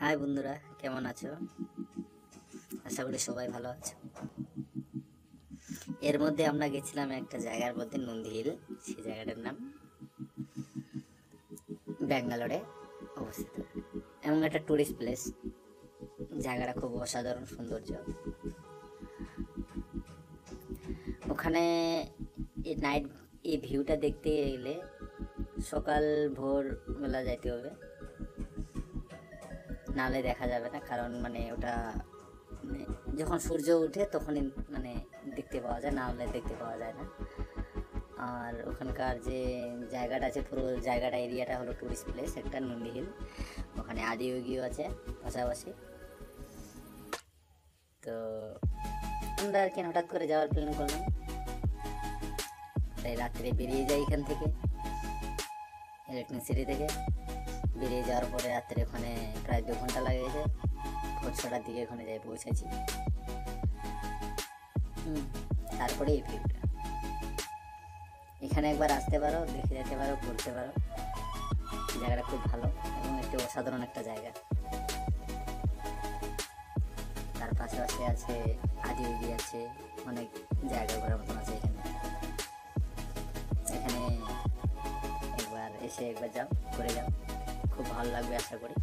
High বন্ধুরা, কেমন আছো? আশা করি সবাই ভালো আছো। এর মধ্যে আমরা গেছিলাম একটা জায়গার মধ্যে, নন্দী হিল। সেই জায়গাটার নাম ব্যাঙ্গালোরে অবস্থিত, এবং একটা টুরিস্ট প্লেস। জায়গাটা খুব অসাধারণ সৌন্দর্য। ওখানে এই ভিউটা দেখতে গেলে সকাল ভোর বেলা যাইতে হবে, নাহলে দেখা যাবে না। কারণ ওটা মানে যখন সূর্য ওঠে তখনই দেখতে পাওয়া যায়, না হলে দেখতে পাওয়া যায় না। আর ওখানকার যে জায়গাটা আছে, পুরো জায়গাটা এরিয়াটা হলো টুরিস্ট প্লেস একটা, নন্দী হিল। ওখানে আদিয়োগীও আছে পাশাপাশি। তো আমরা আর কি হঠাৎ করে যাওয়ার প্ল্যান করলাম, তাই রাত্রে বেরিয়ে যাই এখান থেকে, ইলেকট্রনিক সিটি থেকে। বেরিয়ে যাওয়ার পরে রাত্রে ওখানে প্রায় 2 ঘন্টা লাগিয়েছে। ভোর 6টার দিকে ওখানে যাই পৌঁছেছি। তারপরে এই ভিউটা, এখানে একবার আসতে পারো, দেখে যেতে পারো, ঘুরতে পারো। জায়গাটা খুব ভালো এবং একটি অসাধারণ একটা জায়গা। তার পাশাপাশি আছে আদিয়োগী আছে, অনেক জায়গা ঘোরার মতন আছে এখানে। এখানে একবার এসে একবার যাও, ঘুরে যাও, খুব ভালো লাগবে আশা করি।